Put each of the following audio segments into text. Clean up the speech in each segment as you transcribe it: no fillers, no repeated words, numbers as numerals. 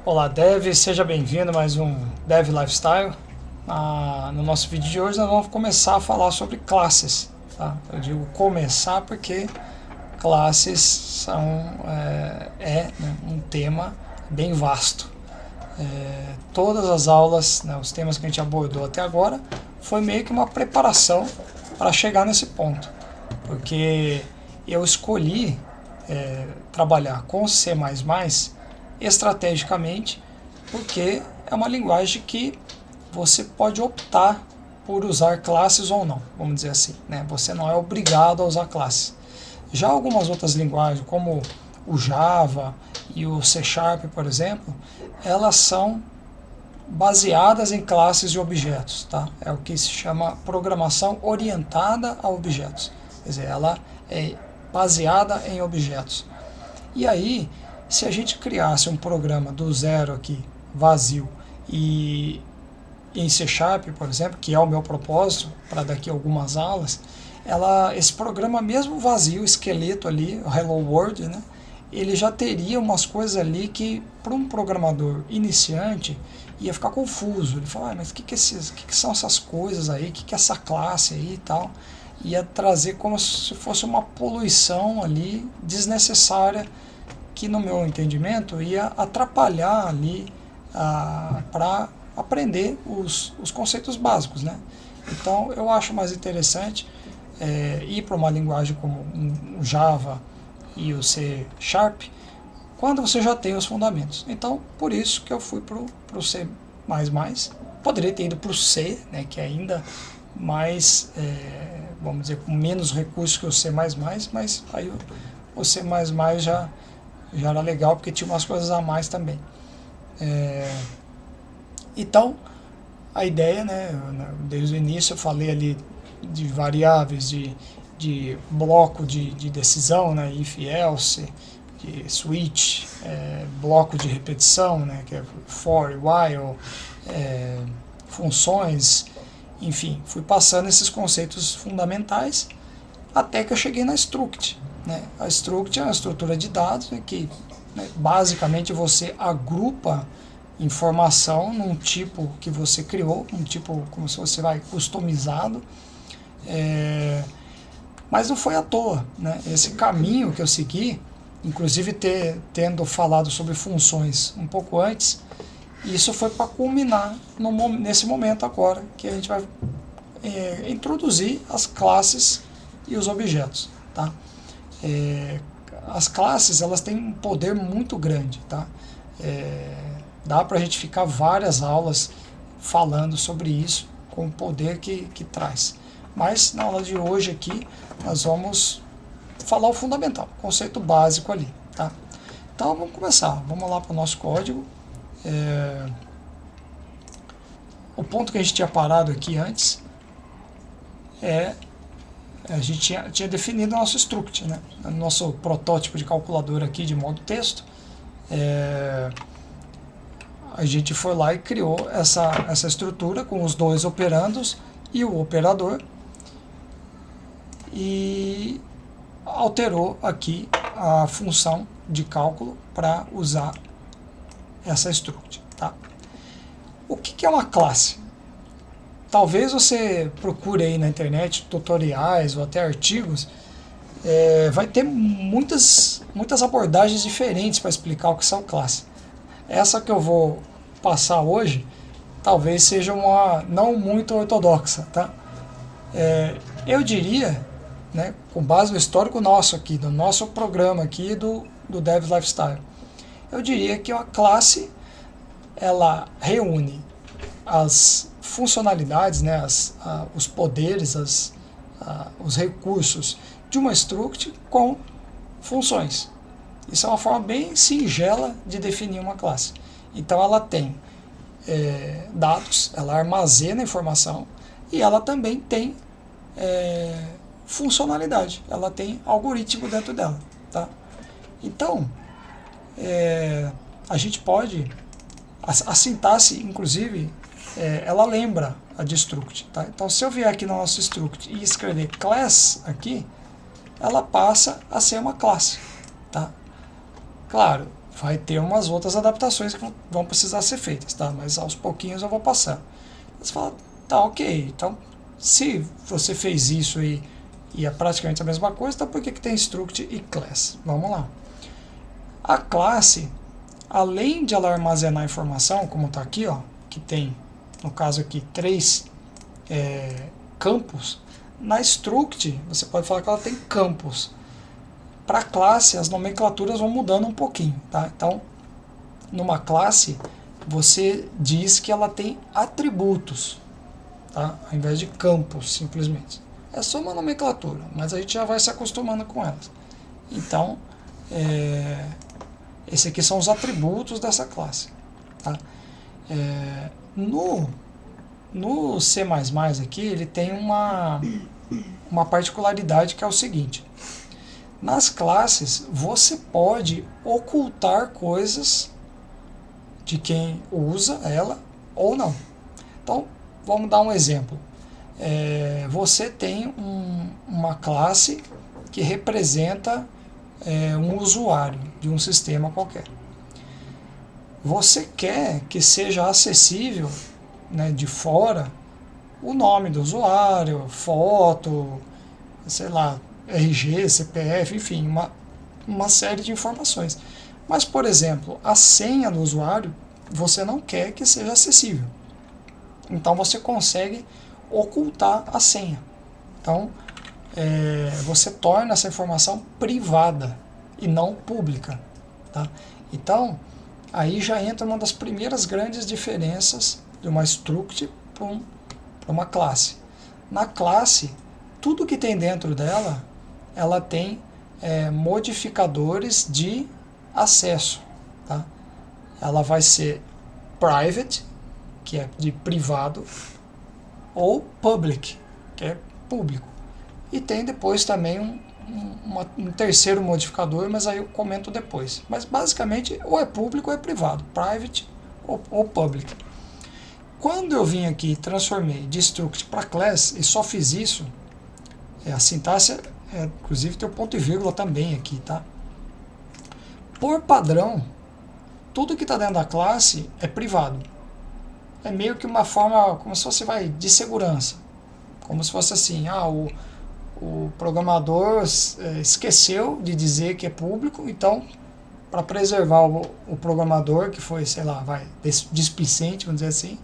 Olá Dev, seja bem-vindo a mais um Dev Lifestyle. No nosso vídeo de hoje nós vamos começar a falar sobre classes. Tá? Eu digo começar porque classes são né, um tema bem vasto. Todas as aulas, né, os temas que a gente abordou até agora, foi meio que uma preparação para chegar nesse ponto. Porque eu escolhi trabalhar com C++ estrategicamente, porque é uma linguagem que você pode optar por usar classes ou não, vamos dizer assim, né? Você não é obrigado a usar classes. Já algumas outras linguagens, como o Java e o C Sharp, por exemplo, elas são baseadas em classes e objetos, tá? É o que se chama programação orientada a objetos. Quer dizer, ela é baseada em objetos. E aí, se a gente criasse um programa do zero aqui, vazio, e em C Sharp, por exemplo, que é o meu propósito para daqui a algumas aulas, esse programa mesmo vazio, esqueleto ali, o Hello World, né, ele já teria umas coisas ali que para um programador iniciante ia ficar confuso. Ele fala, mas o que são essas coisas aí, o que é essa classe aí e tal. Ia trazer como se fosse uma poluição ali desnecessária que no meu entendimento ia atrapalhar ali para aprender os conceitos básicos, né? Então eu acho mais interessante ir para uma linguagem como o Java e o C Sharp quando você já tem os fundamentos. Então por isso que eu fui para o C++. Poderia ter ido para o C, né, que é ainda mais, vamos dizer, com menos recursos que o C++, mas aí o C++ já era legal porque tinha umas coisas a mais também. Então, a ideia, né, desde o início eu falei ali de variáveis, de bloco de decisão, né, if, else, de switch, bloco de repetição, né, que é for, while, funções, enfim, fui passando esses conceitos fundamentais até que eu cheguei na struct. Né? A struct é uma estrutura de dados, né, que basicamente você agrupa informação num tipo que você criou, um tipo como se você vai customizado, mas não foi à toa, né? Esse caminho que eu segui, inclusive tendo falado sobre funções um pouco antes, isso foi para culminar nesse momento agora que a gente vai introduzir as classes e os objetos, tá? As classes elas têm um poder muito grande, tá? Dá para a gente ficar várias aulas falando sobre isso, com o poder que traz. Mas na aula de hoje aqui nós vamos falar o fundamental, o conceito básico ali, tá? Então vamos começar, vamos lá para o nosso código. O ponto que a gente tinha parado aqui antes a gente tinha definido o nosso struct, né? O nosso protótipo de calculadora aqui de modo texto. A gente foi lá e criou essa estrutura com os dois operandos e o operador e alterou aqui a função de cálculo para usar essa struct. Tá? O que é uma classe? Talvez você procure aí na internet tutoriais ou até artigos, vai ter muitas abordagens diferentes para explicar o que são classes. Essa que eu vou passar hoje talvez seja uma não muito ortodoxa, tá? Eu diria, né, com base no histórico nosso aqui, do nosso programa aqui do Dev Lifestyle, eu diria que uma classe ela reúne as funcionalidades, né, os poderes, os recursos de uma struct com funções. Isso é uma forma bem singela de definir uma classe. Então ela tem dados, ela armazena informação e ela também tem funcionalidade, ela tem algoritmo dentro dela. Tá? Então, a gente pode, a sintaxe, inclusive, ela lembra a de struct. Tá? Então se eu vier aqui no nosso struct e escrever class aqui, ela passa a ser uma classe. Tá? Claro, vai ter umas outras adaptações que vão precisar ser feitas, tá? Mas aos pouquinhos eu vou passando. Você fala, tá, ok, então se você fez isso e é praticamente a mesma coisa, então por que tem struct e class? Vamos lá. A classe, além de ela armazenar informação, como está aqui, ó, que tem, no caso aqui, 3 campos, na struct você pode falar que ela tem campos. Para a classe, as nomenclaturas vão mudando um pouquinho, tá? Então, numa classe, você diz que ela tem atributos, tá? Ao invés de campos, simplesmente. É só uma nomenclatura, mas a gente já vai se acostumando com elas. Então, esses aqui são os atributos dessa classe, tá? No C++ aqui, ele tem uma particularidade que é o seguinte. Nas classes, você pode ocultar coisas de quem usa ela ou não. Então, vamos dar um exemplo. Você tem uma classe que representa um usuário de um sistema qualquer. Você quer que seja acessível, né, de fora, o nome do usuário, foto, sei lá, RG, CPF, enfim, uma série de informações. Mas, por exemplo, a senha do usuário, você não quer que seja acessível. Então, você consegue ocultar a senha. Então, você torna essa informação privada e não pública. Tá? Então, aí já entra uma das primeiras grandes diferenças de uma struct para uma classe. Na classe, tudo que tem dentro dela, ela tem modificadores de acesso. Tá? Ela vai ser private, que é de privado, ou public, que é público. E tem depois também um terceiro modificador, mas aí eu comento depois. Mas basicamente ou é público ou é privado, private ou public. Quando eu vim aqui e transformei de struct para class e só fiz isso, a sintaxe inclusive tem o ponto e vírgula também aqui, tá? Por padrão, tudo que está dentro da classe é privado. É meio que uma forma, como se fosse de segurança. Como se fosse assim, o programador esqueceu de dizer que é público, então, para preservar o programador, que foi, sei lá, displicente, vamos dizer assim,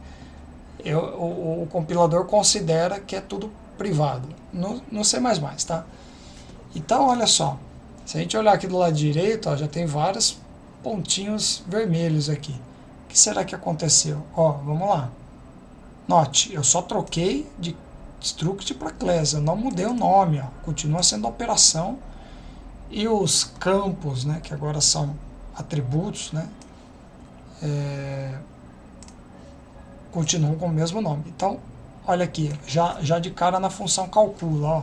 o compilador considera que é tudo privado. No C++, tá? Então, olha só, se a gente olhar aqui do lado direito, ó, já tem vários pontinhos vermelhos aqui. O que será que aconteceu? Ó, vamos lá. Note, eu só troquei de struct para class, eu não mudei o nome, ó, continua sendo operação, e os campos, né, que agora são atributos, né, continuam com o mesmo nome. Então, olha aqui, já de cara na função calcula, ó.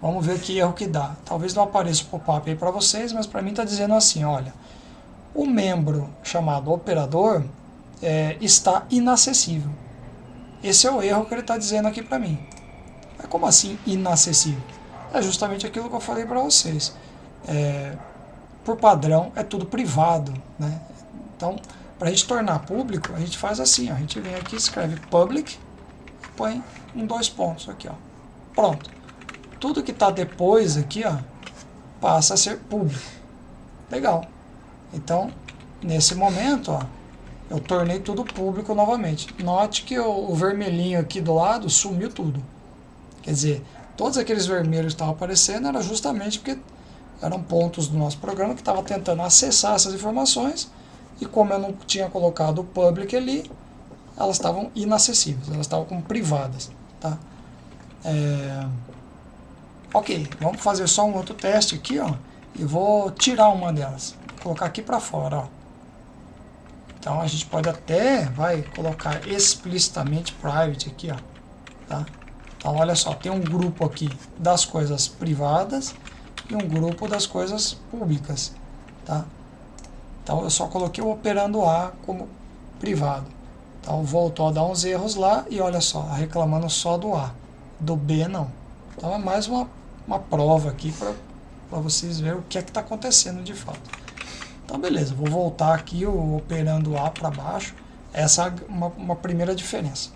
Vamos ver que erro que dá. Talvez não apareça o pop-up aí para vocês, mas para mim está dizendo assim, olha, o membro chamado operador está inacessível. Esse é o erro que ele está dizendo aqui para mim. Mas como assim inacessível? É justamente aquilo que eu falei para vocês. Por padrão, é tudo privado, né? Então, para a gente tornar público, a gente faz assim, ó, a gente vem aqui, escreve public, põe 2 pontos aqui, ó. Pronto. Tudo que está depois aqui, ó, passa a ser público. Legal. Então, nesse momento, ó, eu tornei tudo público novamente. Note que o vermelhinho aqui do lado sumiu tudo. Quer dizer, todos aqueles vermelhos que estavam aparecendo era justamente porque eram pontos do nosso programa que estava tentando acessar essas informações, e como eu não tinha colocado o public ali, elas estavam inacessíveis, elas estavam como privadas. Tá? Ok, vamos fazer só um outro teste aqui, ó, e vou tirar uma delas, vou colocar aqui para fora, ó. Então a gente pode até colocar explicitamente private aqui, ó, tá? Então olha só, tem um grupo aqui das coisas privadas e um grupo das coisas públicas, tá? Então eu só coloquei o operando A como privado. Então voltou a dar uns erros lá e olha só, reclamando só do A, do B não. Então é mais uma prova aqui para vocês verem o que é que está acontecendo de fato. Então beleza, vou voltar aqui o operando A para baixo. Essa é uma primeira diferença.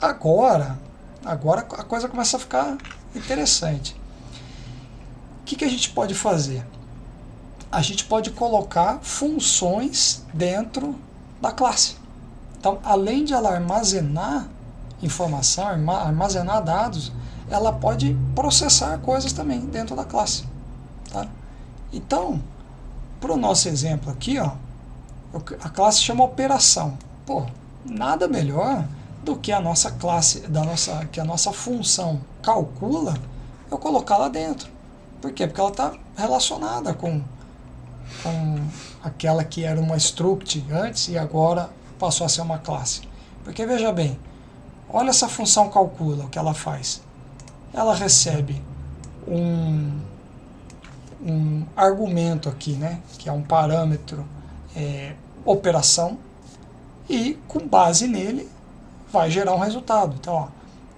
Agora a coisa começa a ficar interessante. O que a gente pode fazer? A gente pode colocar funções dentro da classe. Então, além de ela armazenar informação, armazenar dados, ela pode processar coisas também dentro da classe. Tá? Então, para o nosso exemplo aqui, ó, a classe chama operação. Pô, nada melhor do que a nossa classe, que a nossa função calcula, eu colocar lá dentro. Por quê? Porque ela está relacionada com aquela que era uma struct antes e agora passou a ser uma classe. Porque veja bem, olha essa função calcula, o que ela faz. Ela recebe um argumento aqui, né, que é um parâmetro operação, e com base nele vai gerar um resultado. Então, ó,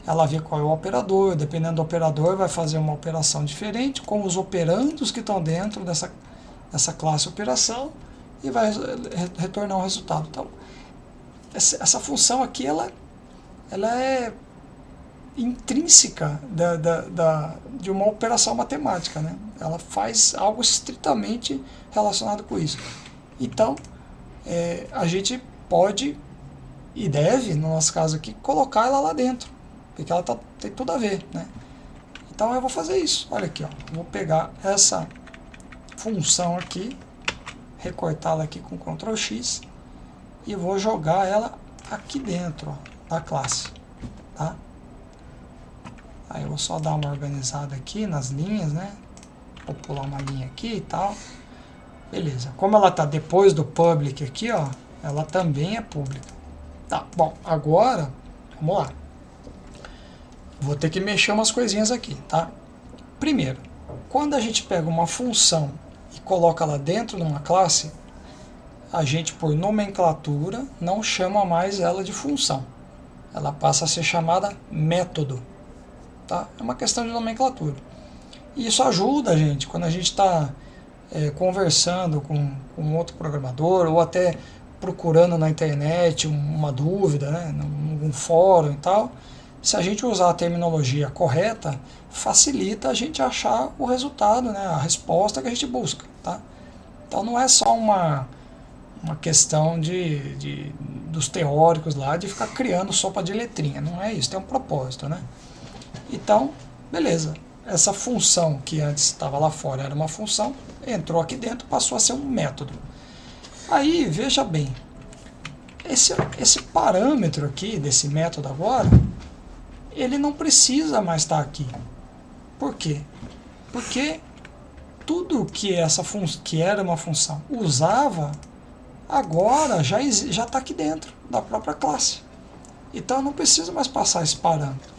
ela vê qual é o operador, dependendo do operador vai fazer uma operação diferente com os operandos que estão dentro dessa classe operação e vai retornar um resultado. Então, essa função aqui ela é intrínseca de uma operação matemática, né? Ela faz algo estritamente relacionado com isso. Então, a gente pode e deve, no nosso caso aqui, colocar ela lá dentro, porque ela tem tudo a ver, né? Então eu vou fazer isso. Olha aqui, ó. Vou pegar essa função aqui, recortá-la aqui com Ctrl X e vou jogar ela aqui dentro, ó, da classe, tá? Aí eu vou só dar uma organizada aqui nas linhas, né? Vou pular uma linha aqui e tal. Beleza. Como ela está depois do public aqui, ó, ela também é pública. Tá, bom, agora, vamos lá. Vou ter que mexer umas coisinhas aqui, tá? Primeiro, quando a gente pega uma função e coloca ela dentro de uma classe, a gente, por nomenclatura, não chama mais ela de função. Ela passa a ser chamada método, tá? É uma questão de nomenclatura. E isso ajuda a gente, quando a gente está conversando com outro programador, ou até procurando na internet uma dúvida, né, num fórum e tal. Se a gente usar a terminologia correta, facilita a gente achar o resultado, né, a resposta que a gente busca, tá? Então não é só uma questão dos teóricos lá de ficar criando sopa de letrinha, não é isso, tem um propósito, né? Então, beleza, essa função que antes estava lá fora era uma função, entrou aqui dentro, passou a ser um método. Aí, veja bem, esse parâmetro aqui, desse método agora, ele não precisa mais estar aqui. Por quê? Porque tudo que que era uma função usava, agora já está aqui dentro da própria classe. Então eu não preciso mais passar esse parâmetro.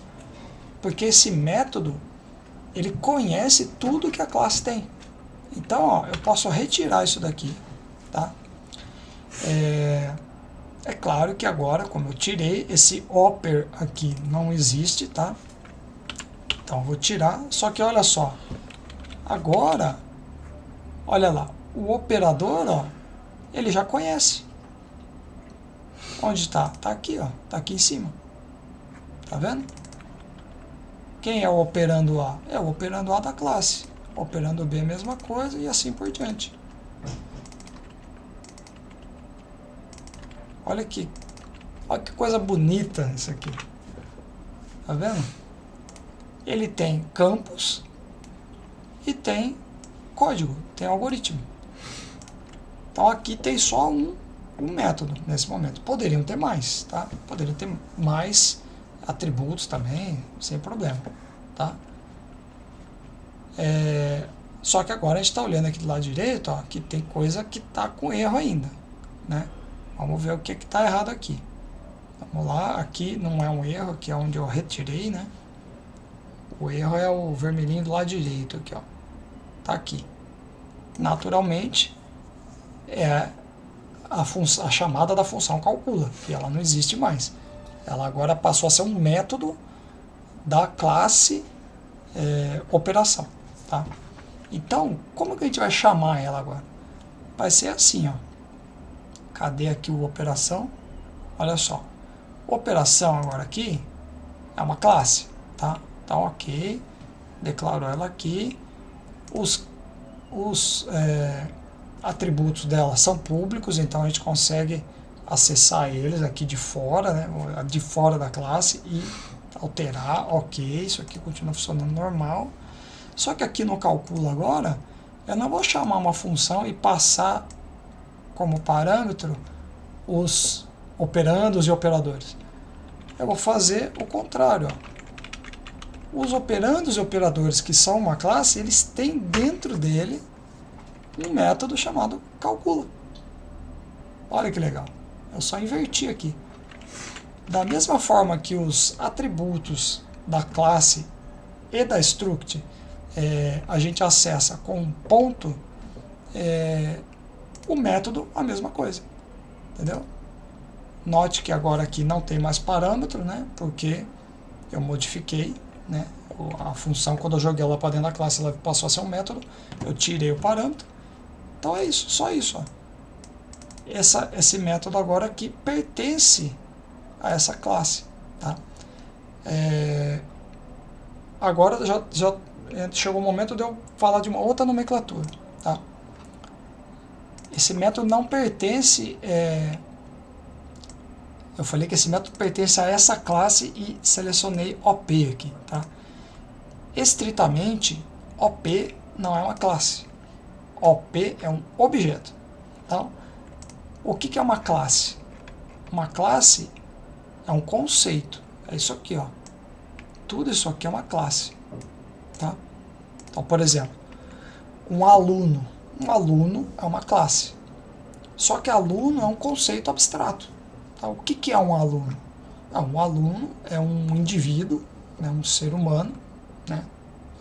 Porque esse método, ele conhece tudo que a classe tem. Então, ó, eu posso retirar isso daqui, tá? É claro que agora, como eu tirei, esse oper aqui não existe, tá? Então eu vou tirar, só que olha só, agora, olha lá, o operador, ó, ele já conhece. Onde está? Está aqui, ó, está aqui em cima. Tá vendo? Quem é o operando A? É o operando A da classe. Operando B é a mesma coisa e assim por diante. Olha que coisa bonita isso aqui. Tá vendo? Ele tem campos e tem código, tem algoritmo. Então aqui tem só um método nesse momento. Poderiam ter mais, tá? Poderiam ter mais atributos também, sem problema, tá? Só que agora a gente está olhando aqui do lado direito, ó, que tem coisa que está com erro ainda, né? Vamos ver o que está errado aqui. Vamos lá, aqui não é um erro, aqui é onde eu retirei, né? O erro é o vermelhinho do lado direito aqui, ó. Tá aqui. Naturalmente, é a chamada da função calcula, que ela não existe mais. Ela agora passou a ser um método da classe operação, tá? Então, como que a gente vai chamar ela agora? Vai ser assim, ó. Cadê aqui o operação? Olha só. Operação agora aqui é uma classe, tá? Então, ok. Declaro ela aqui. Os atributos dela são públicos, então a gente consegue acessar eles aqui de fora, né? De fora da classe e alterar, ok, isso aqui continua funcionando normal. Só que aqui no calculo agora, eu não vou chamar uma função e passar como parâmetro os operandos e operadores. Eu vou fazer o contrário, ó. Os operandos e operadores que são uma classe, eles têm dentro dele um método chamado calcula. Olha que legal. Eu só inverti aqui. Da mesma forma que os atributos da classe e da struct a gente acessa com um ponto, o método a mesma coisa. Entendeu? Note que agora aqui não tem mais parâmetro, né? Porque eu modifiquei, né? A função, quando eu joguei ela para dentro da classe, ela passou a ser um método. Eu tirei o parâmetro. Então é isso, só isso. Ó. Esse método agora aqui pertence a essa classe. Tá? Agora já chegou o momento de eu falar de uma outra nomenclatura. Tá? Esse método não pertence... eu falei que esse método pertence a essa classe e selecionei OP aqui. Tá? Estritamente, OP não é uma classe. OP é um objeto. Então, o que é uma classe? Uma classe é um conceito. É isso aqui, ó. Tudo isso aqui é uma classe. Tá? Então, por exemplo, um aluno. Um aluno é uma classe. Só que aluno é um conceito abstrato. Tá? O que é um aluno? Um aluno é um indivíduo, né, um ser humano, né?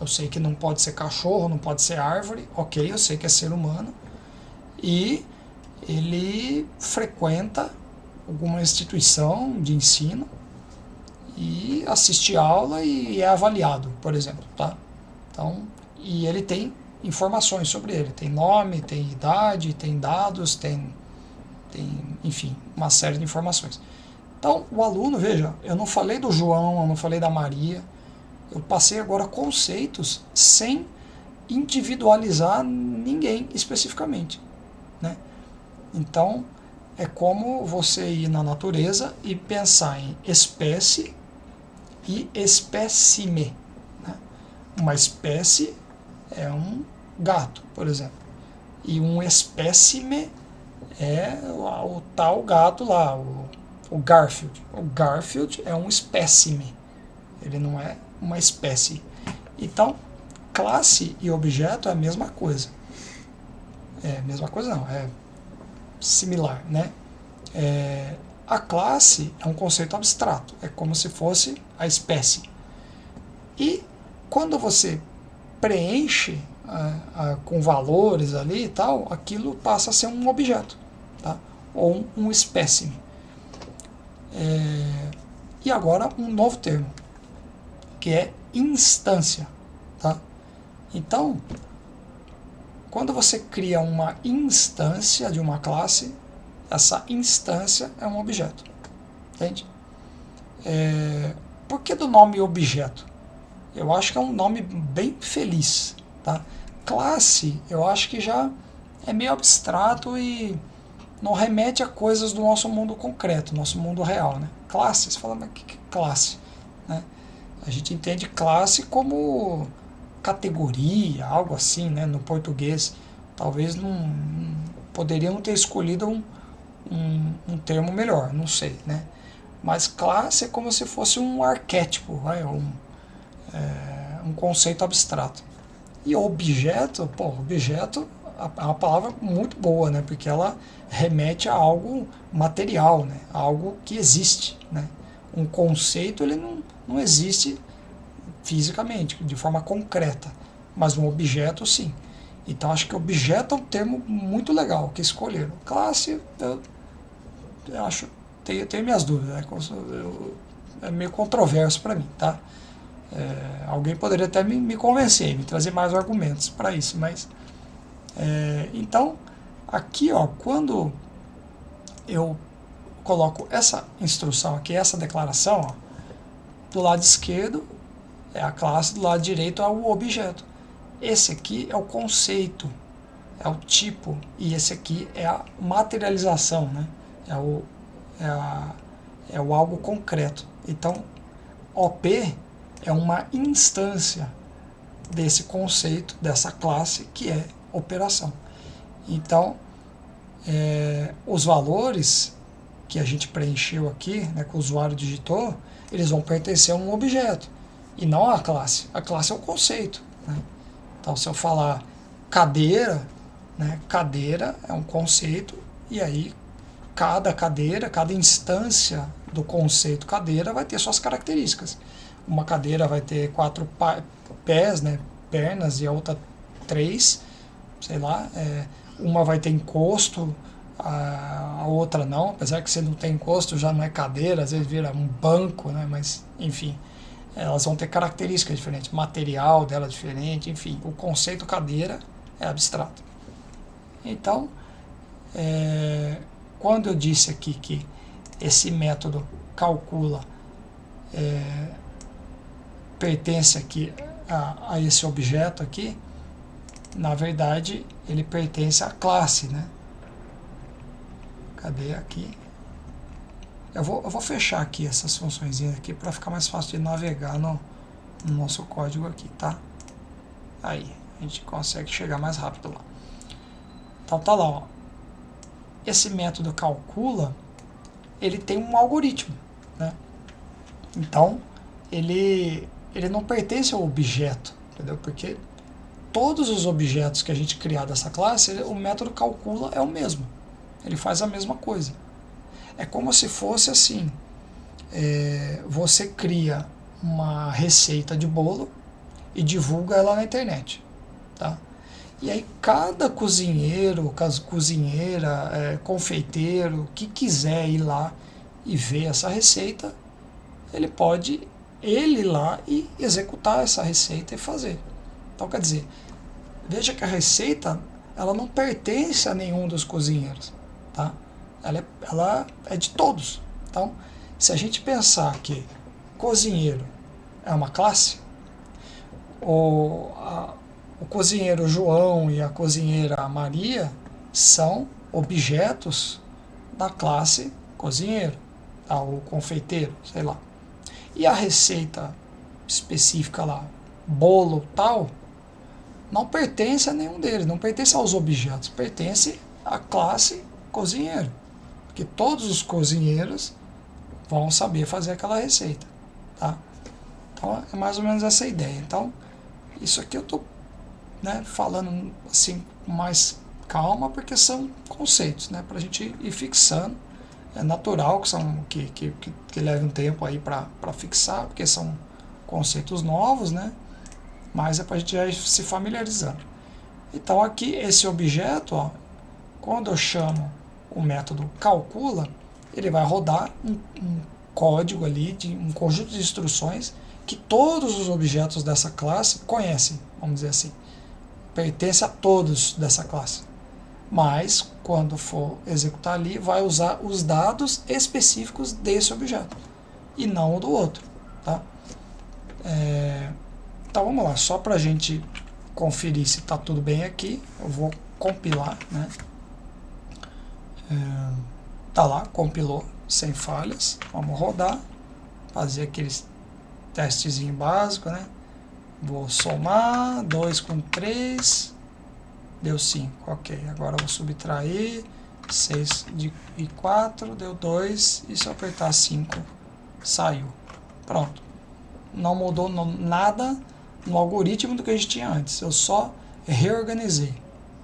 Eu sei que não pode ser cachorro, não pode ser árvore, ok, eu sei que é ser humano. E ele frequenta alguma instituição de ensino e assiste aula e é avaliado, por exemplo. Tá? Então, e ele tem informações sobre ele. Tem nome, tem idade, tem dados, tem enfim, uma série de informações. Então, o aluno, veja, eu não falei do João, eu não falei da Maria, eu passei agora conceitos sem individualizar ninguém especificamente, né? Então, é como você ir na natureza e pensar em espécie e espécime, né? Uma espécie é um gato, por exemplo, e um espécime é o tal gato lá, o Garfield. O Garfield é um espécime, ele não é uma espécie. Então, classe e objeto é a mesma coisa. Mesma coisa não, é similar, né? A classe é um conceito abstrato, é como se fosse a espécie. E quando você preenche com valores ali e tal, aquilo passa a ser um objeto, tá? Ou um espécime. E agora um novo termo, que é instância. Tá? Então, quando você cria uma instância de uma classe, essa instância é um objeto. Entende? Por que do nome objeto? Eu acho que é um nome bem feliz. Tá? Classe, eu acho que já é meio abstrato e não remete a coisas do nosso mundo concreto, nosso mundo real. Né? Classe, você fala, mas o que é classe? Né? A gente entende classe como categoria, algo assim, né? No português. Talvez não poderiam ter escolhido um termo melhor, não sei, né? Mas classe é como se fosse um arquétipo, um conceito abstrato. E objeto, objeto é uma palavra muito boa, né? Porque ela remete a algo material, né? A algo que existe, né? Um conceito, ele não existe fisicamente, de forma concreta, mas um objeto sim. Então acho que objeto é um termo muito legal que escolheram. Classe, eu acho, tenho minhas dúvidas, né? É meio controverso para mim, tá? Alguém poderia até me convencer, me trazer mais argumentos para isso, mas então aqui, ó, quando eu coloco essa instrução aqui, essa declaração, ó, do lado esquerdo é a classe, do lado direito é o objeto. Esse aqui é o conceito, é o tipo, e esse aqui é a materialização, né? É o algo concreto. Então, OP é uma instância desse conceito, dessa classe, que é operação. Então, os valores que a gente preencheu aqui, né, que o usuário digitou, eles vão pertencer a um objeto, e não à classe. A classe é o conceito, né? Então, se eu falar cadeira, né, cadeira é um conceito, e aí cada cadeira, cada instância do conceito cadeira vai ter suas características. Uma cadeira vai ter 4 pés, né, pernas, e a outra 3, sei lá, uma vai ter encosto, a outra não, apesar que se não tem encosto já não é cadeira, às vezes vira um banco, né, mas enfim, elas vão ter características diferentes, material dela é diferente, enfim, o conceito cadeira é abstrato. Então, quando eu disse aqui que esse método calcula pertence aqui a esse objeto aqui, na verdade ele pertence à classe, né? Cadê aqui? Eu vou fechar aqui essas funções aqui para ficar mais fácil de navegar no nosso código aqui, tá? Aí, a gente consegue chegar mais rápido lá. Então tá lá, ó. Esse método calcula, ele tem um algoritmo, né? Então, ele não pertence ao objeto, entendeu? Porque todos os objetos que a gente criar dessa classe, o método calcula é o mesmo. Ele faz a mesma coisa. É como se fosse assim, você cria uma receita de bolo e divulga ela na internet, tá? E aí cada cozinheiro, cozinheira, confeiteiro, que quiser ir lá e ver essa receita, ele pode ir lá e executar essa receita e fazer. Então, quer dizer, veja que a receita ela não pertence a nenhum dos cozinheiros, tá? Ela é de todos. Então, se a gente pensar que cozinheiro é uma classe, o cozinheiro João e a cozinheira Maria são objetos da classe cozinheiro, tá? Ou confeiteiro, sei lá. E a receita específica lá, bolo tal, não pertence a nenhum deles, não pertence aos objetos, pertence à classe cozinheiro. Porque todos os cozinheiros vão saber fazer aquela receita, tá? Então é mais ou menos essa ideia. Então, isso aqui eu estou falando assim com mais calma, porque são conceitos, né, para a gente ir fixando. É natural que leve um tempo aí para fixar, porque são conceitos novos, né, mas é para a gente já ir se familiarizando. Então aqui esse objeto, ó, quando eu chamo o método calcula, ele vai rodar um código ali, um conjunto de instruções que todos os objetos dessa classe conhecem, vamos dizer assim. Pertence a todos dessa classe. Mas, quando for executar ali, vai usar os dados específicos desse objeto e não o do outro, tá? Então vamos lá, só para a gente conferir se está tudo bem aqui, eu vou compilar, né? Tá lá, compilou sem falhas. Vamos rodar, fazer aqueles testezinho básico, né? Vou somar 2 com 3, deu 5, ok. Agora eu vou subtrair 6 e 4, deu 2, e se eu apertar 5, saiu. Pronto. Não mudou nada no algoritmo do que a gente tinha antes, eu só reorganizei,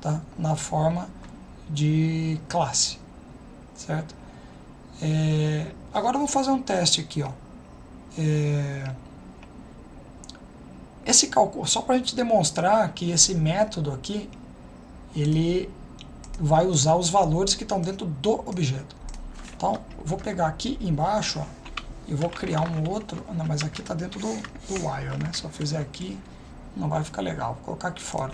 tá? Na forma de classe, certo? Agora eu vou fazer um teste aqui, ó. Esse cálculo, só para a gente demonstrar que esse método aqui, ele vai usar os valores que estão dentro do objeto. Então, eu vou pegar aqui embaixo, ó, e vou criar um outro. Não, mas aqui está dentro do while, né? Se eu fizer aqui, não vai ficar legal. Vou colocar aqui fora.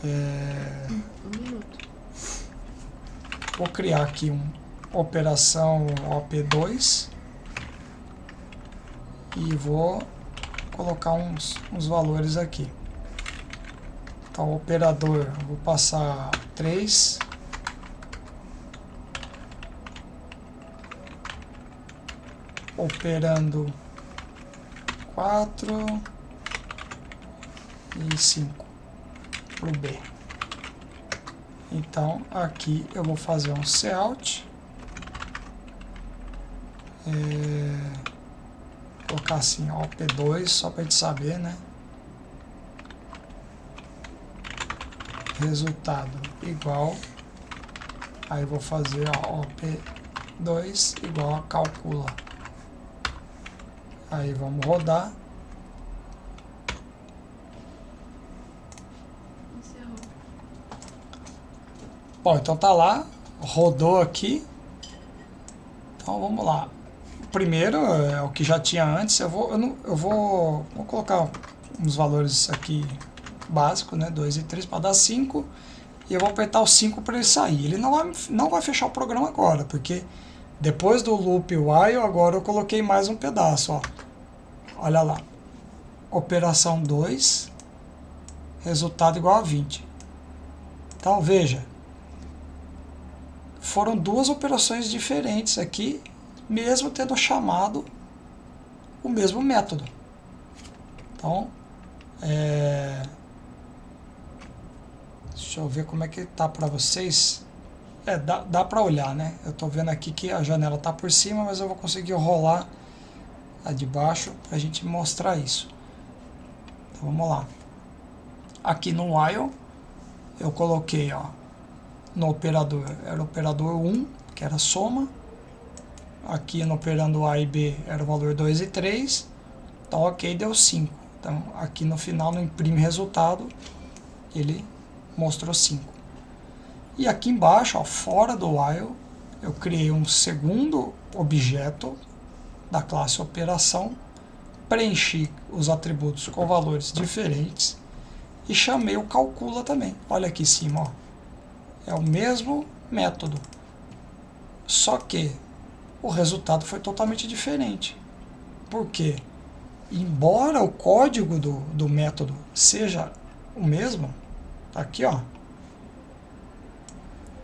Um minuto. Vou criar aqui uma operação OP2 e vou colocar uns valores aqui. Então, o operador, vou passar 3. Operando 4 e 5 para o B. Então, aqui eu vou fazer um cout. Colocar assim, OP2, só para a gente saber, né? Resultado igual. Aí eu vou fazer OP2 igual a calcula. Aí vamos rodar. Encerrou. Bom, então tá lá, rodou aqui. Então vamos lá. O primeiro é o que já tinha antes. Vou colocar uns valores aqui básicos, né? 2 e 3 para dar 5. E eu vou apertar o 5 para ele sair. Ele não vai fechar o programa agora, porque depois do loop while, agora eu coloquei mais um pedaço, ó. Olha lá. Operação 2, resultado igual a 20. Então veja, foram duas operações diferentes aqui, mesmo tendo chamado o mesmo método. Então, deixa eu ver como é que tá para vocês. Dá para olhar, né? Eu tô vendo aqui que a janela tá por cima, mas eu vou conseguir rolar a de baixo para a gente mostrar isso. Então vamos lá. Aqui no while eu coloquei, ó, no operador, era o operador 1, que era soma. Aqui no operando A e B era o valor 2 e 3. Então ok, deu 5. Então aqui no final, no imprime resultado, ele mostrou 5. E aqui embaixo, ó, fora do while, eu criei um segundo objeto da classe operação, preenchi os atributos com valores diferentes e chamei o calcula também. Olha aqui em cima, ó. É o mesmo método, só que o resultado foi totalmente diferente. Por quê? Embora o código do método seja o mesmo, tá aqui, ó,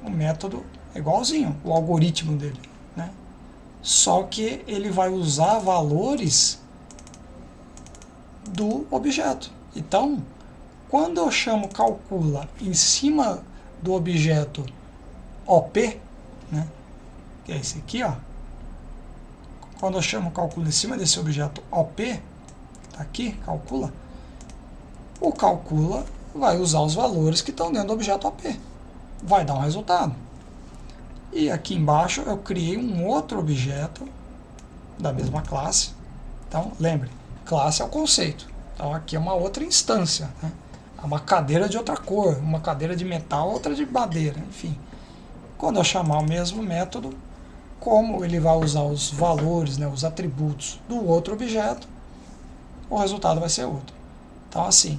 o método é igualzinho, o algoritmo dele, né? Só que ele vai usar valores do objeto. Então, quando eu chamo calcula em cima do objeto OP, né, que é esse aqui, ó, quando eu chamo calcula em cima desse objeto OP, tá aqui, calcula, o calcula vai usar os valores que estão dentro do objeto OP. Vai dar um resultado. E aqui embaixo eu criei um outro objeto da mesma classe. Então, lembre, classe é o conceito. Então aqui é uma outra instância, né? É uma cadeira de outra cor, uma cadeira de metal, outra de madeira, enfim. Quando eu chamar o mesmo método, como ele vai usar os valores, né, os atributos do outro objeto, o resultado vai ser outro. Então assim,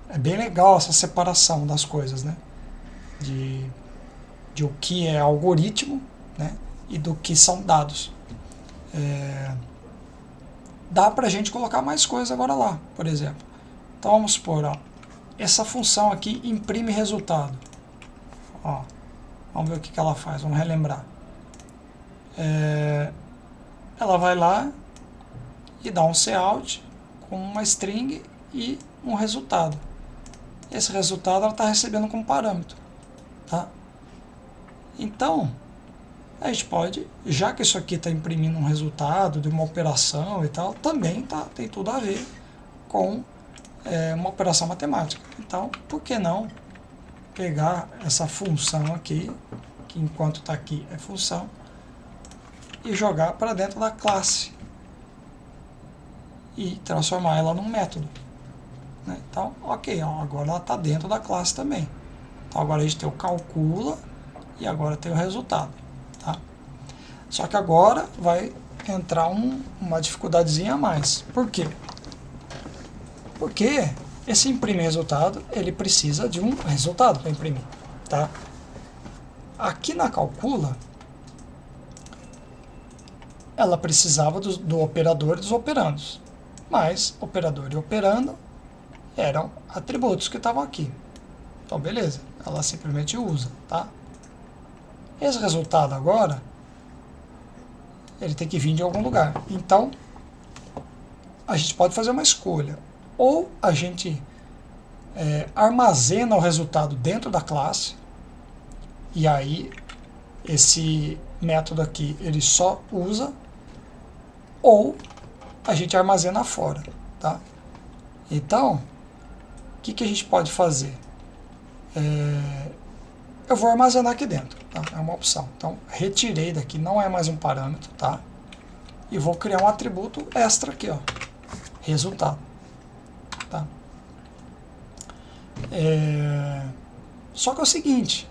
é bem legal essa separação das coisas, né? De o que é algoritmo, né, e do que são dados. Dá para a gente colocar mais coisas agora lá, por exemplo. Então vamos supor, ó, essa função aqui imprime resultado. Ó, vamos ver o que ela faz, vamos relembrar. Ela vai lá e dá um cout com uma string e um resultado. Esse resultado ela está recebendo como parâmetro. Tá? Então, a gente pode, já que isso aqui está imprimindo um resultado de uma operação e tal, também tem tudo a ver com uma operação matemática. Então, por que não pegar essa função aqui, que enquanto está aqui é função, e jogar para dentro da classe e transformar ela num método. Né? Então, ok, ó, agora ela está dentro da classe também. Então agora a gente tem o calcula e agora tem o resultado. Tá? Só que agora vai entrar uma dificuldadezinha a mais. Por quê? Porque esse imprimir resultado, ele precisa de um resultado para imprimir, tá? Aqui na calcula, ela precisava do operador e dos operandos, mas operador e operando eram atributos que estavam aqui. Então, beleza, ela simplesmente usa, tá? Esse resultado agora, ele tem que vir de algum lugar. Então, a gente pode fazer uma escolha. Ou a gente armazena o resultado dentro da classe, e aí esse método aqui ele só usa, ou a gente armazena fora, tá? Então, o que a gente pode fazer? Eu vou armazenar aqui dentro, tá? É uma opção. Então, retirei daqui, não é mais um parâmetro, tá? E vou criar um atributo extra aqui, ó, resultado, tá? Só que é o seguinte,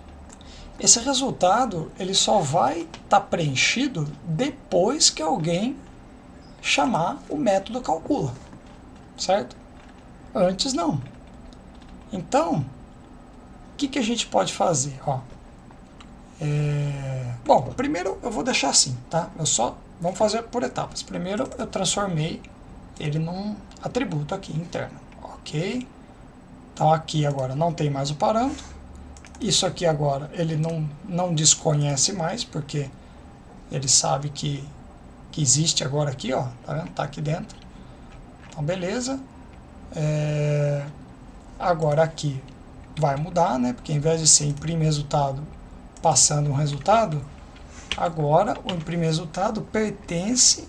esse resultado ele só vai estar preenchido depois que alguém chamar o método calcula, certo? Antes não. Então, o que a gente pode fazer? Ó, bom, primeiro eu vou deixar assim, tá? Vamos fazer por etapas. Primeiro eu transformei ele num atributo aqui interno, ok? Então aqui agora não tem mais o parâmetro. Isso aqui agora ele não desconhece mais, porque ele sabe que existe agora aqui, ó, tá vendo? Tá aqui dentro. Então beleza. Agora aqui vai mudar, né? Porque em vez de ser imprime resultado passando um resultado, agora o imprime resultado pertence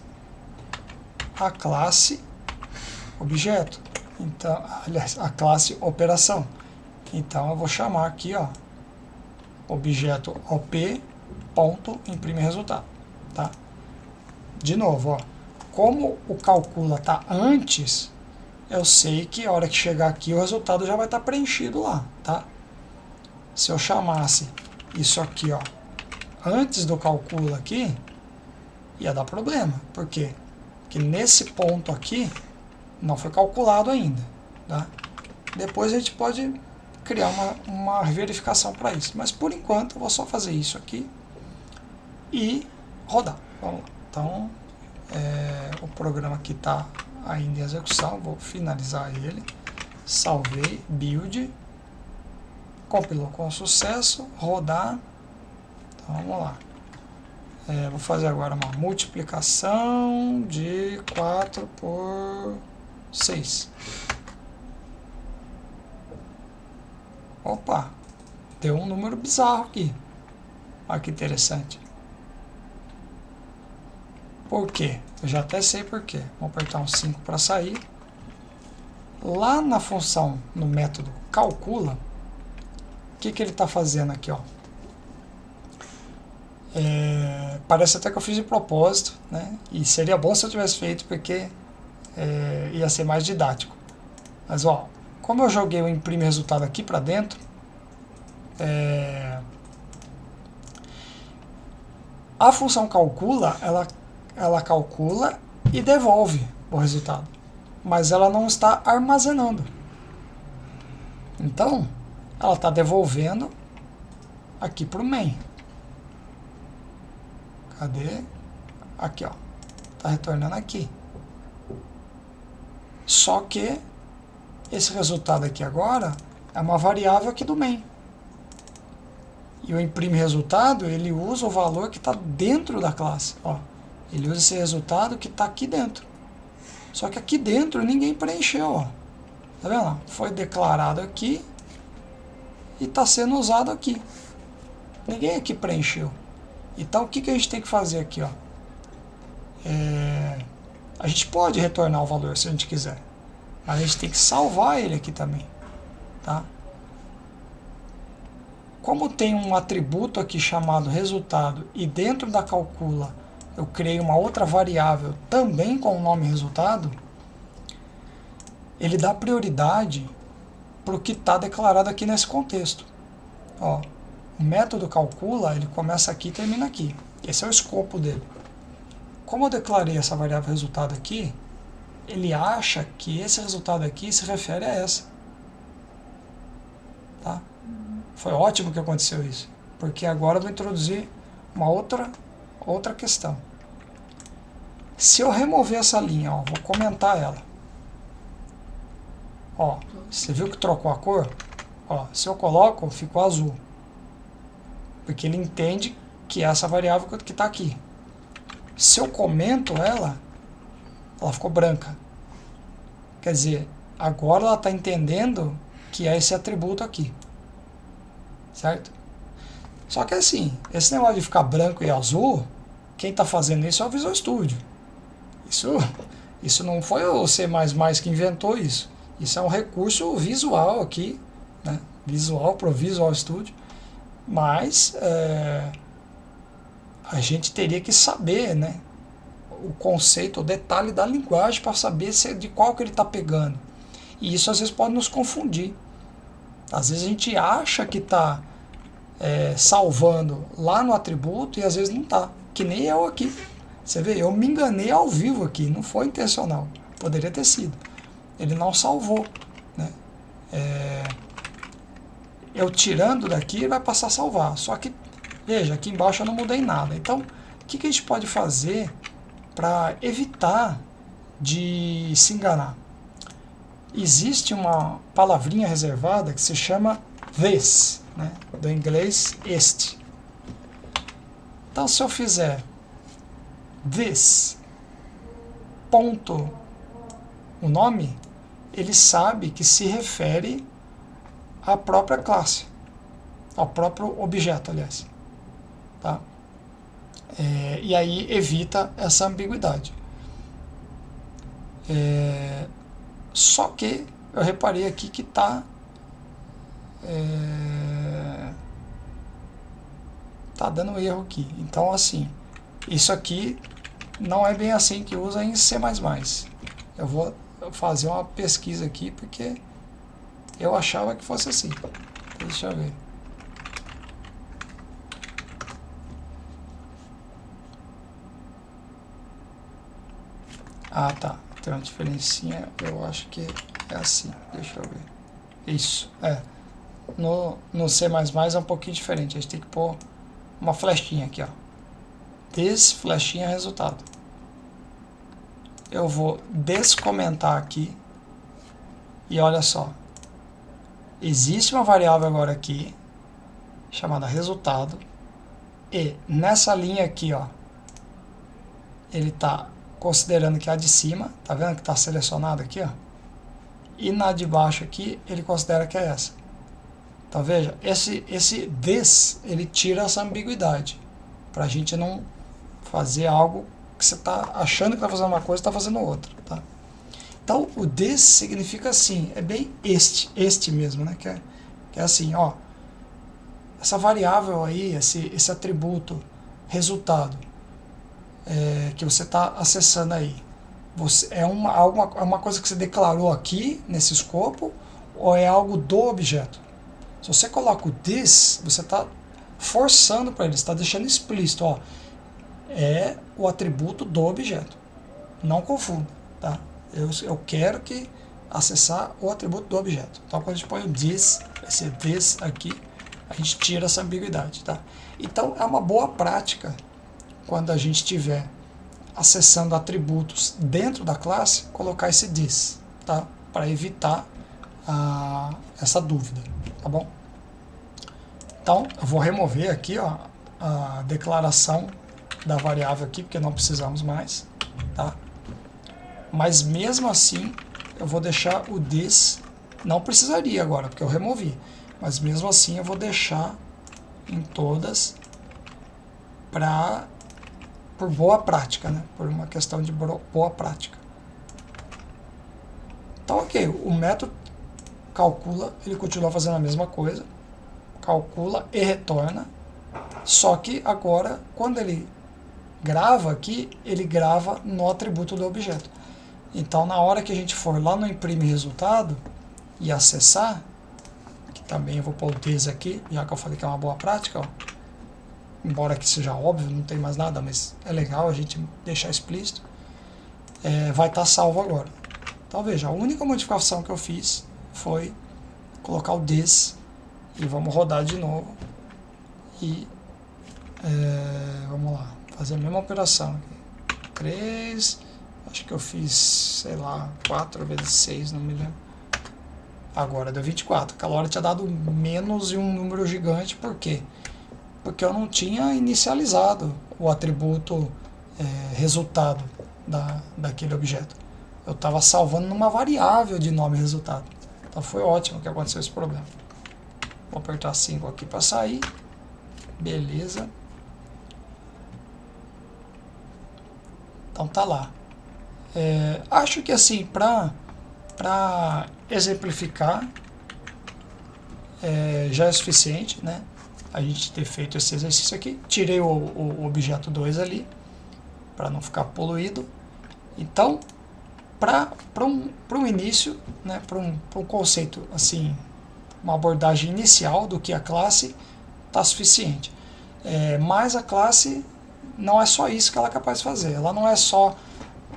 à classe objeto. Então, aliás, a classe operação. Então eu vou chamar aqui, ó, objeto op ponto imprime resultado, tá? De novo, ó, como o calcula tá antes, eu sei que a hora que chegar aqui o resultado já vai estar preenchido lá, tá? Se eu chamasse isso aqui, ó, antes do calcula aqui, ia dar problema. Por quê? Porque nesse ponto aqui não foi calculado ainda, tá? Depois a gente pode criar uma verificação para isso, mas por enquanto eu vou só fazer isso aqui e rodar. Vamos lá. Então, o programa aqui está ainda em execução, vou finalizar ele, salvei, build, compilou com sucesso, rodar. Então vamos lá. Vou fazer agora uma multiplicação de 4 por 6. Opa, deu um número bizarro aqui. Olha que interessante. Por quê? Eu já até sei por quê. Vou apertar um 5 para sair. Lá na função, no método calcula, o que ele está fazendo aqui, ó? Parece até que eu fiz de propósito, né? E seria bom se eu tivesse feito, porque ia ser mais didático. Mas, ó, como eu joguei o imprime resultado aqui para dentro, a função calcula, ela calcula e devolve o resultado, mas ela não está armazenando. Então, ela está devolvendo aqui para o main. Cadê? Aqui, ó. Está retornando aqui. Só que esse resultado aqui agora é uma variável aqui do main. E o imprime resultado, ele usa o valor que está dentro da classe. Ó, ele usa esse resultado que está aqui dentro. Só que aqui dentro ninguém preencheu. Ó. Tá vendo? Foi declarado aqui e está sendo usado aqui. Ninguém aqui preencheu. Então o que a gente tem que fazer aqui? Ó? A gente pode retornar o valor se a gente quiser. Mas a gente tem que salvar ele aqui também. Tá? Como tem um atributo aqui chamado resultado e dentro da calcula eu criei uma outra variável também com o nome resultado, ele dá prioridade para o que está declarado aqui nesse contexto. Ó, o método calcula, ele começa aqui e termina aqui. Esse é o escopo dele. Como eu declarei essa variável resultado aqui, ele acha que esse resultado aqui se refere a essa. Tá? Foi ótimo que aconteceu isso, porque agora eu vou introduzir uma outra questão. Se eu remover essa linha, ó, vou comentar ela. Ó, você viu que trocou a cor? Ó, se eu coloco, ficou azul. Porque ele entende que é essa variável que está aqui. Se eu comento ela ficou branca. Quer dizer, agora ela está entendendo que é esse atributo aqui. Certo? Só que assim, esse negócio de ficar branco e azul, quem está fazendo isso é o Visual Studio. Isso não foi o C++ que inventou isso. Isso é um recurso visual aqui, né? Visual para o Visual Studio. Mas a gente teria que saber, né, o conceito, o detalhe da linguagem para saber de qual que ele está pegando. E isso às vezes pode nos confundir. Às vezes a gente acha que está salvando lá no atributo e às vezes não está. Que nem eu aqui. Você vê, eu me enganei ao vivo aqui, não foi intencional. Poderia ter sido. Ele não salvou, né? Eu tirando daqui, ele vai passar a salvar. Só que, veja, aqui embaixo eu não mudei nada. Então, o que a gente pode fazer para evitar de se enganar? Existe uma palavrinha reservada que se chama this, né? Do inglês este. Então, se eu fizer this, ponto, o nome, ele sabe que se refere à própria classe, ao próprio objeto, aliás. Tá? E aí evita essa ambiguidade. Só que eu reparei aqui que tá dando erro aqui. Então, assim, isso aqui não é bem assim que usa em C++. Eu vou fazer uma pesquisa aqui porque eu achava que fosse assim. Deixa eu ver. Ah, tá. Tem uma diferencinha. Eu acho que é assim. Deixa eu ver. Isso. No C++ é um pouquinho diferente. A gente tem que pôr uma flechinha aqui, ó. This, flechinha, resultado. Eu vou descomentar aqui. E olha só. Existe uma variável agora aqui, chamada resultado. E nessa linha aqui, ó, ele está considerando que a de cima, tá vendo que está selecionado aqui, ó? E na de baixo aqui, ele considera que é essa. Então veja, esse this, ele tira essa ambiguidade, para a gente não fazer algo que você está achando que está fazendo uma coisa e está fazendo outra, tá? Então o this significa assim, é bem este mesmo, né? Que é assim, ó, essa variável aí, esse atributo, resultado, que você está acessando aí, é uma coisa que você declarou aqui, nesse escopo, ou é algo do objeto? Se você coloca o this, você está forçando para ele, está deixando explícito, ó, é o atributo do objeto. Não confunda, tá? Eu quero que acessar o atributo do objeto. Então, quando a gente põe o this, esse this aqui, a gente tira essa ambiguidade, tá? Então, é uma boa prática quando a gente estiver acessando atributos dentro da classe, colocar esse this, tá? Para evitar essa dúvida, tá bom? Então, eu vou remover aqui, ó, a declaração da variável aqui, porque não precisamos mais, tá? Mas mesmo assim, eu vou deixar o this, não precisaria agora, porque eu removi, mas mesmo assim eu vou deixar em todas por boa prática, né? Por uma questão de boa prática. Então, ok, o método calcula, ele continua fazendo a mesma coisa, calcula e retorna, só que agora, quando ele grava aqui, ele grava no atributo do objeto. Então, na hora que a gente for lá no imprime resultado e acessar, que também eu vou pôr o this aqui, já que eu falei que é uma boa prática, ó, embora que seja óbvio, não tem mais nada, mas é legal a gente deixar explícito, vai estar salvo agora. Então veja, a única modificação que eu fiz foi colocar o this, e vamos rodar de novo, e vamos lá, fazer a mesma operação aqui. 3, acho que eu fiz, sei lá, 4 vezes 6, não me lembro. Agora deu 24, aquela hora tinha dado menos e um número gigante, por quê? Porque eu não tinha inicializado o atributo resultado daquele objeto. Eu estava salvando numa variável de nome resultado. Então foi ótimo que aconteceu esse problema. Vou apertar 5 aqui para sair. Beleza. Então tá lá. Acho que assim, para exemplificar, já é suficiente, né? A gente ter feito esse exercício aqui. Tirei o objeto 2 ali, para não ficar poluído. Então, para um início, né, para um conceito, assim, uma abordagem inicial do que a classe, está suficiente. Mas a classe não é só isso que ela é capaz de fazer. Ela não é só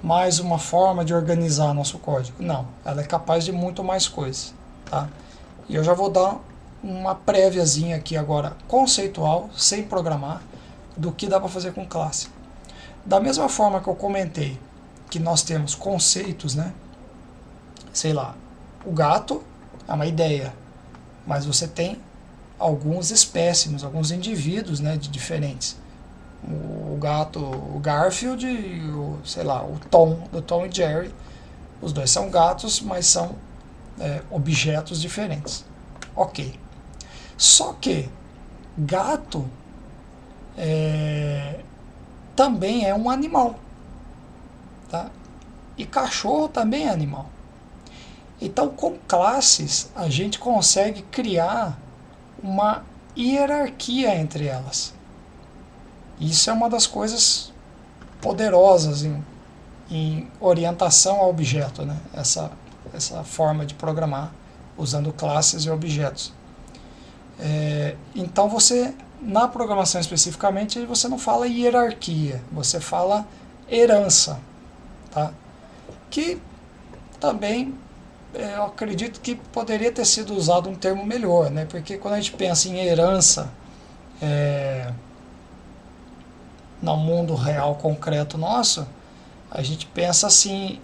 mais uma forma de organizar nosso código. Não, ela é capaz de muito mais coisas. Tá? E eu já vou dar uma préviazinha aqui agora, conceitual, sem programar, do que dá para fazer com classe. Da mesma forma que eu comentei que nós temos conceitos, né? Sei lá, o gato é uma ideia, mas você tem alguns espécimes, alguns indivíduos, né, de diferentes. O gato, o Garfield e sei lá, o Tom, do Tom e Jerry, os dois são gatos, mas são objetos diferentes. Ok. Só que gato também é um animal. Tá? E cachorro também é animal. Então, com classes, a gente consegue criar uma hierarquia entre elas. Isso é uma das coisas poderosas em orientação ao objeto, né? Essa forma de programar usando classes e objetos. Então você, na programação especificamente, você não fala hierarquia, você fala herança, tá? Que também eu acredito que poderia ter sido usado um termo melhor, né? Porque quando a gente pensa em herança no mundo real concreto nosso, a gente pensa assim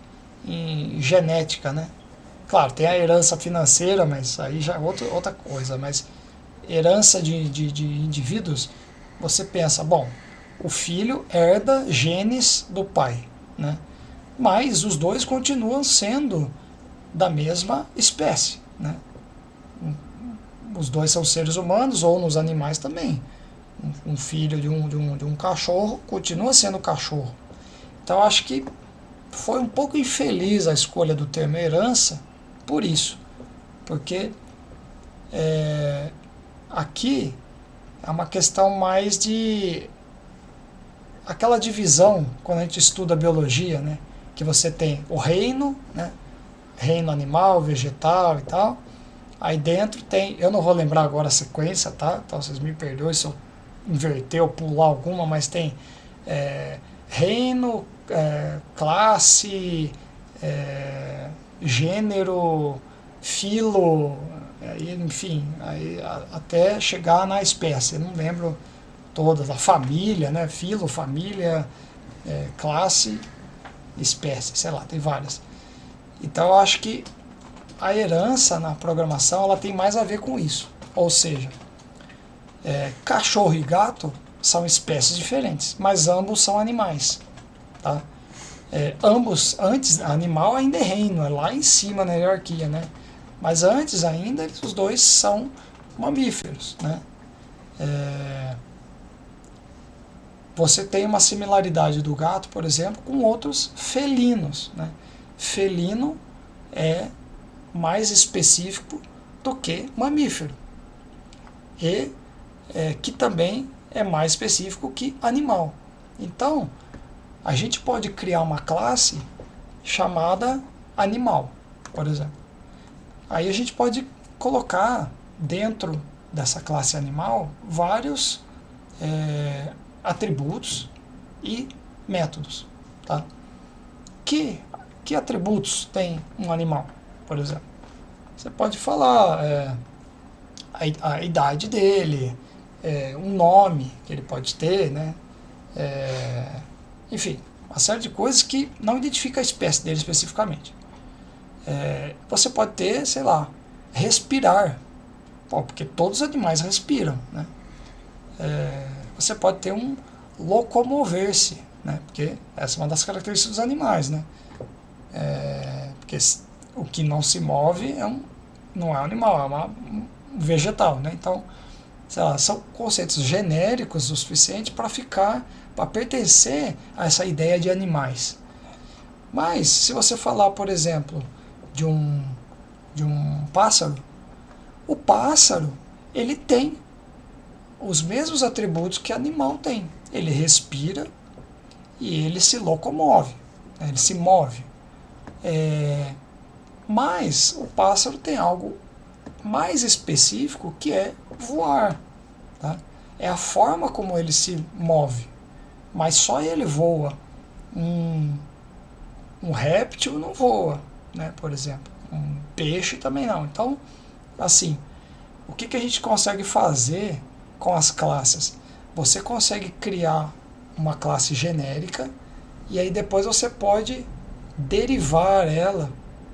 em genética, né? Claro, tem a herança financeira, mas aí já é outra coisa. Mas herança de indivíduos, você pensa, bom, o filho herda genes do pai, né? Mas os dois continuam sendo da mesma espécie, né? Os dois são seres humanos, ou nos animais também. Um filho de um cachorro continua sendo cachorro. Então acho que foi um pouco infeliz a escolha do termo herança por isso, porque aqui é uma questão mais de aquela divisão quando a gente estuda biologia, né? Que você tem o reino, né? Reino animal, vegetal e tal. Aí dentro tem, eu não vou lembrar agora a sequência, tá? Então vocês me perdoem se eu inverter ou pular alguma, mas tem reino, classe, gênero, filo, enfim, aí, até chegar na espécie. Eu não lembro todas, a família, né? Filo, família, classe, espécie, sei lá, tem várias. Então eu acho que a herança na programação ela tem mais a ver com isso. Ou seja, cachorro e gato são espécies diferentes, mas ambos são animais. Tá? Ambos, antes, animal ainda é reino, é lá em cima na hierarquia, né? Mas antes ainda, os dois são mamíferos, né? Você tem uma similaridade do gato, por exemplo, com outros felinos, né? Felino é mais específico do que mamífero. E que também é mais específico que animal. Então, a gente pode criar uma classe chamada animal, por exemplo. Aí a gente pode colocar dentro dessa classe animal vários atributos e métodos. Tá? Que atributos tem um animal, por exemplo? Você pode falar a idade dele, um nome que ele pode ter, né? Enfim, uma série de coisas que não identifica a espécie dele especificamente. Você pode ter, sei lá, respirar, porque todos os animais respiram, né? Você pode ter um locomover-se, né? Porque essa é uma das características dos animais, né? Porque o que não se move não é um animal, é um vegetal, né? Então, sei lá, são conceitos genéricos o suficiente para pertencer a essa ideia de animais. Mas, se você falar, por exemplo, de um pássaro, o pássaro, ele tem os mesmos atributos que animal tem. Ele respira e ele se locomove, né? Ele se move. Mas o pássaro tem algo mais específico, que é voar. Tá? É a forma como ele se move. Mas só ele voa. Um réptil não voa, né, por exemplo. Um peixe também não. Então, assim, o que a gente consegue fazer com as classes? Você consegue criar uma classe genérica e aí depois você pode derivar ela,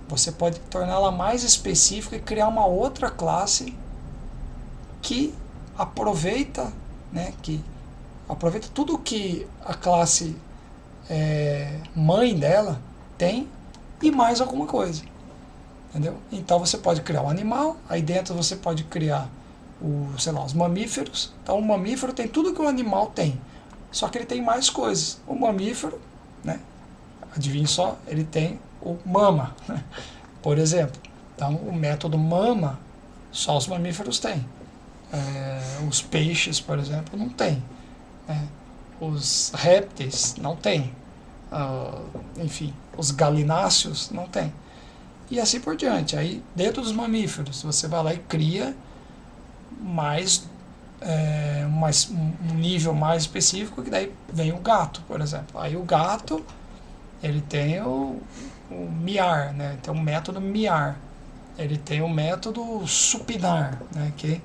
você pode torná-la mais específica e criar uma outra classe que aproveita, né, que aproveita tudo que a classe mãe dela tem e mais alguma coisa. Entendeu? Então você pode criar um animal, aí dentro você pode criar os mamíferos. Então o mamífero tem tudo que o animal tem, só que ele tem mais coisas. O mamífero, né, adivinhe só, ele tem o mama, né, por exemplo. Então o método mama só os mamíferos têm. Os peixes, por exemplo, não tem. Os répteis não tem. Enfim, os galináceos não tem. E assim por diante. Aí dentro dos mamíferos você vai lá e cria um nível mais específico, que daí vem o gato, por exemplo. Aí o gato, ele tem o miar, né? Tem o método miar. Ele tem o método supinar, né? Que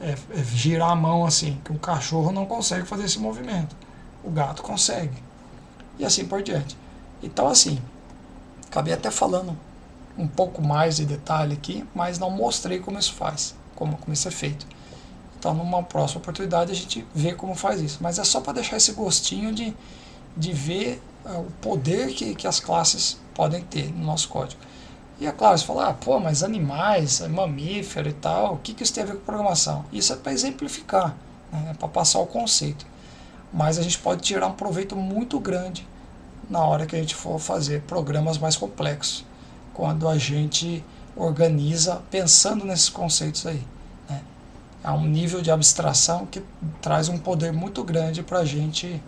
é girar a mão assim, que um cachorro não consegue fazer esse movimento. O gato consegue. E assim por diante. Então, assim, acabei até falando um pouco mais de detalhe aqui, mas não mostrei como isso faz, como isso é feito. Então, numa próxima oportunidade, a gente vê como faz isso. Mas é só para deixar esse gostinho de ver o poder que as classes podem ter no nosso código. E é claro, você fala, pô, mas animais, mamífero e tal, o que isso tem a ver com programação? Isso é para exemplificar, né? É para passar o conceito. Mas a gente pode tirar um proveito muito grande na hora que a gente for fazer programas mais complexos, quando a gente organiza pensando nesses conceitos aí, né? Há um nível de abstração que traz um poder muito grande para a gente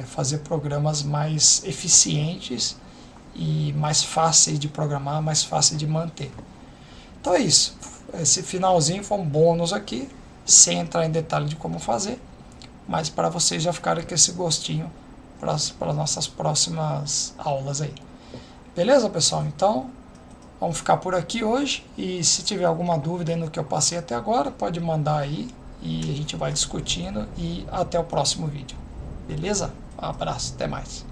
fazer programas mais eficientes e mais fáceis de programar, mais fáceis de manter. Então é isso. Esse finalzinho foi um bônus aqui, sem entrar em detalhe de como fazer, mas para vocês já ficarem com esse gostinho para as nossas próximas aulas aí. Beleza, pessoal? Então, vamos ficar por aqui hoje, e se tiver alguma dúvida aí no que eu passei até agora, pode mandar aí e a gente vai discutindo, e até o próximo vídeo. Beleza? Um abraço, até mais.